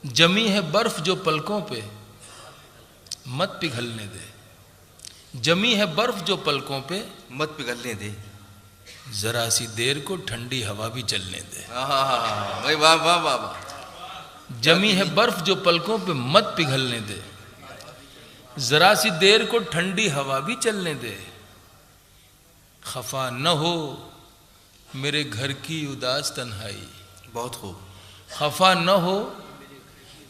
जमी है बर्फ जो पलकों पे मत पिघलने दे, जमी है बर्फ जो पलकों पे मत पिघलने दे, जरा सी देर को ठंडी हवा भी चलने दे। भाई वाह वाह वाह वाह। जमी है बर्फ जो पलकों पे मत पिघलने दे, जरा सी देर को ठंडी हवा भी चलने दे। खफा न हो मेरे घर की उदास तन्हाई, बहुत खूब। खफा न हो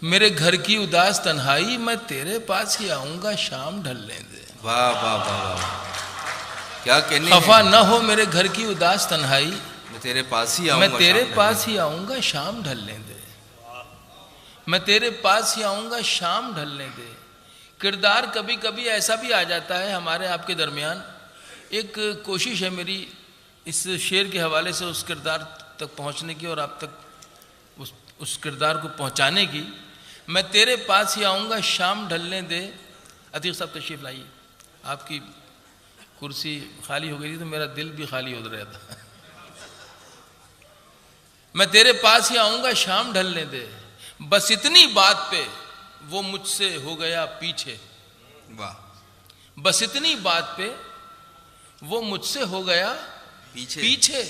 मेरे घर की उदास तन्हाई, मैं तेरे पास ही आऊंगा शाम ढलने दे। वाह वाह वाह वाह, क्या कहने। खफा न हो मेरे घर की उदास तन्हाई, मैं तेरे पास ही आऊंगा, मैं तेरे पास ही आऊंगा शाम ढलने दे, मैं तेरे पास ही आऊंगा शाम ढलने दे। किरदार कभी कभी ऐसा भी आ जाता है हमारे आपके दरमियान। एक कोशिश है मेरी इस शेर के हवाले से उस किरदार तक पहुंचने की और आप तक उस किरदार को पहुंचाने की। मैं तेरे पास ही आऊंगा शाम ढलने दे। अतीक साहब तशरीफ लाइए, आपकी कुर्सी खाली हो गई थी तो मेरा दिल भी खाली हो रहा था। मैं तेरे पास ही आऊंगा शाम ढलने दे, बस इतनी बात पे वो मुझसे हो गया पीछे। वाह। बस इतनी बात पे वो मुझसे हो गया पीछे, पीछे।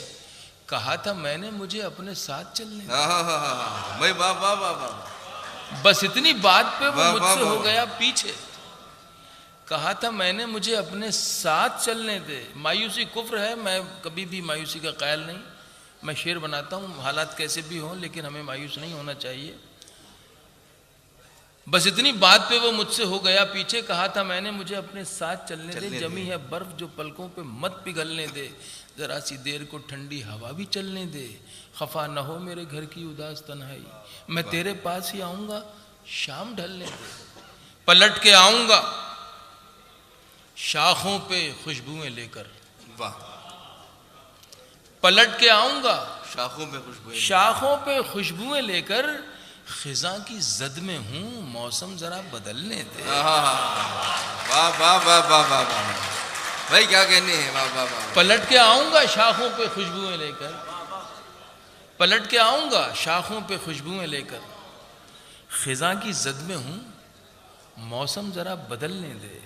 कहा था मैंने मुझे अपने साथ चलने दे। भाई वाह वाह वाह वाह। बस इतनी बात पे वो वाह, मुझसे वाह, हो वाह। गया पीछे। कहा था मैंने मुझे अपने साथ चलने दे। मायूसी कुफ्र है, मैं कभी भी मायूसी का कायल नहीं। मैं शेर बनाता हूँ हालात कैसे भी हों, लेकिन हमें मायूस नहीं होना चाहिए। बस इतनी बात पे वो मुझसे हो गया पीछे। कहा था मैंने मुझे अपने साथ चलने दे, जमी है बर्फ जो पलकों पे मत पिघलने दे, जरा सी देर को ठंडी हवा भी चलने दे। खफा न हो मेरे घर की उदास तन्हाई, मैं तेरे पास ही आऊंगा शाम ढलने दे। पलट के आऊंगा शाखों पे खुशबुएं लेकर। वाह। पलट के आऊंगा शाखों पे खुशबुएं, शाखों पे खुशबुएं लेकर, खिजा की जद में हूं मौसम जरा बदलने दे। वाह वाह वाह वाह वाह वाह भाई, क्या कहने हैं। वाह वाह वाह। पलट के आऊंगा शाखों पे खुशबुएं लेकर, पलट के आऊंगा शाखों पे खुशबुएं लेकर, खिजा की जद में हूं मौसम जरा बदलने दे।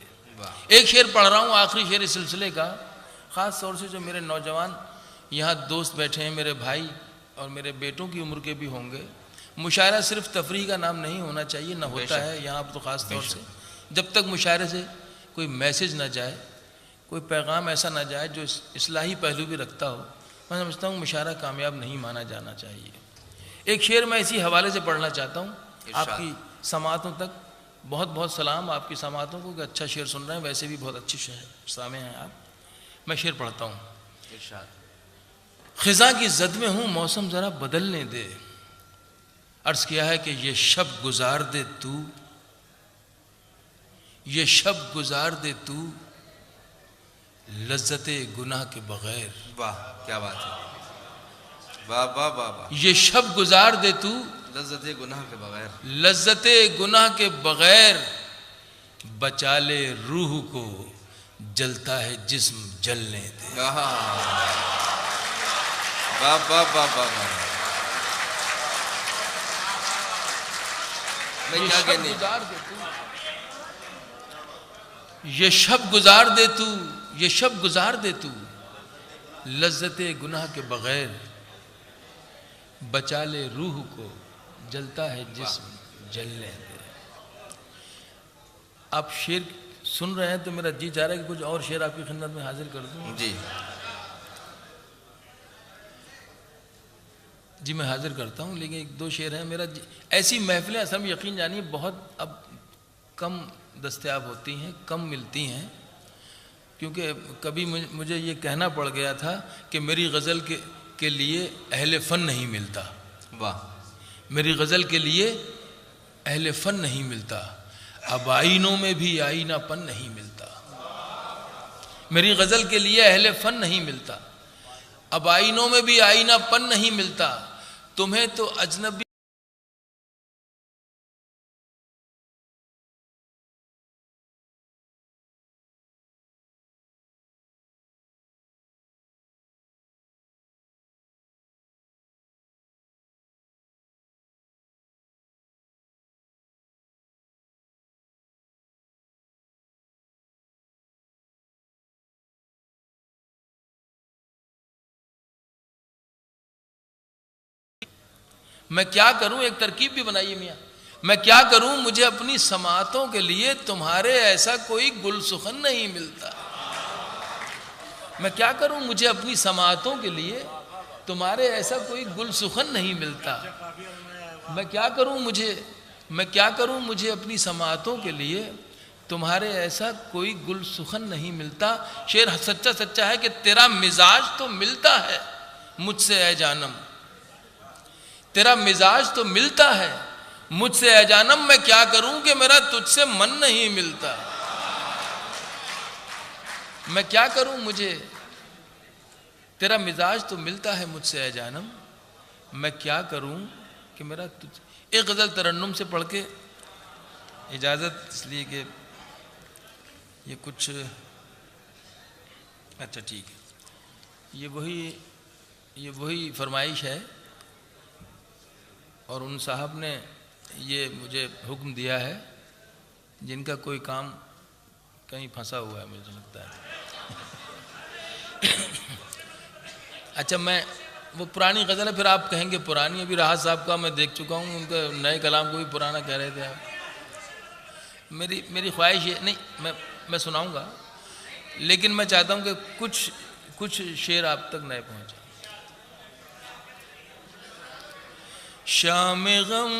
एक शेर पढ़ रहा हूं, आखिरी शेर इस सिलसिले का। खास तौर से जो मेरे नौजवान यहाँ दोस्त बैठे हैं, मेरे भाई और मेरे बेटों की उम्र के भी होंगे। मुशायरा सिर्फ तफरीह का नाम नहीं होना चाहिए, ना होता है यहाँ पर तो ख़ास तौर से। जब तक मुशायरे से कोई मैसेज ना जाए, कोई पैगाम ऐसा ना जाए जो इस्लाही पहलू भी रखता हो, मैं समझता हूँ मुशायरा कामयाब नहीं माना जाना चाहिए। एक शेर मैं इसी हवाले से पढ़ना चाहता हूँ आपकी समातों तक। बहुत बहुत सलाम आपकी समातों को कि अच्छा शेर सुन रहे हैं, वैसे भी बहुत अच्छे शेर सामे हैं आप। मैं शेर पढ़ता हूँ। खिजा की जद में हूँ मौसम ज़रा बदलने दे। अर्ज किया है कि ये शब गुजार दे तू, ये शब गुजार दे तू लज्जते गुनाह के बगैर। वाह क्या बात है। वाह वाह वाह वाह। ये शब गुजार दे तू लज्जते गुनाह के बगैर, लज्जते गुनाह के बगैर, बचा ले रूह को जलता है जिस्म जलने दे। वाह वाह वाह वाह। मैं क्या कहने। ये शब गुजार दे तू, ये शब गुजार दे तू लज्जते गुनाह के बगैर, बचा ले रूह को जलता है जिस्म जलने दे। आप शेर सुन रहे हैं तो मेरा जी चाह रहा है कि कुछ और शेर आपकी खिदमत में हाजिर कर दूं। जी मैं हाजिर करता हूँ, लेकिन एक दो शेर हैं मेरा। ऐसी महफिलें असल में यकीन जानिए बहुत अब कम दस्तयाब होती हैं, कम मिलती हैं, क्योंकि कभी मुझे ये कहना पड़ गया था कि मेरी गज़ल के लिए अहले फ़न नहीं मिलता। वाह। मेरी गज़ल के लिए अहले फ़न नहीं मिलता, अब आईनों में भी आईनापन नहीं मिलता। मेरी गज़ल के लिए अहले फ़न नहीं मिलता, अब आईनों में भी आईनापन नहीं मिलता। तुम्हें तो अजनबी मैं क्या करूं, एक तरकीब भी बनाइए मियाँ, मैं क्या करूं, मुझे अपनी समातों के लिए तुम्हारे ऐसा कोई गुलसुखन नहीं मिलता। मैं क्या करूं, मुझे अपनी समातों के लिए तुम्हारे ऐसा कोई गुलसुखन नहीं मिलता। मैं क्या करूं, मुझे अपनी समातों के लिए तुम्हारे ऐसा कोई गुलसुखन नहीं मिलता। शेर सच्चा सच्चा है कि तेरा मिजाज तो मिलता है मुझसे ऐ जानम, तेरा मिजाज तो मिलता है मुझसे ऐ जानम, मैं क्या करूं कि मेरा तुझसे मन नहीं मिलता। मैं क्या करूं, मुझे तेरा मिजाज तो मिलता है मुझसे ऐ जानम, मैं क्या करूं कि मेरा तुझ। एक गज़ल तरन्नुम से पढ़ के इजाज़त, इसलिए कि ये कुछ, अच्छा ठीक है, ये वही फरमाइश है और उन साहब ने ये मुझे हुक्म दिया है जिनका कोई काम कहीं फंसा हुआ है, मुझे लगता है। अच्छा, मैं वो पुरानी गज़ल है, फिर आप कहेंगे पुरानी, अभी राहत साहब का मैं देख चुका हूँ, उनका नए कलाम को भी पुराना कह रहे थे आप। मेरी ख्वाहिश ये नहीं, मैं सुनाऊंगा, लेकिन मैं चाहता हूँ कि कुछ शेर आप तक नए पहुँचे। शाम गम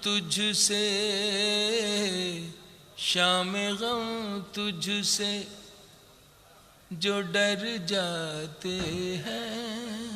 तुझसे, शाम गम तुझसे जो डर जाते हैं,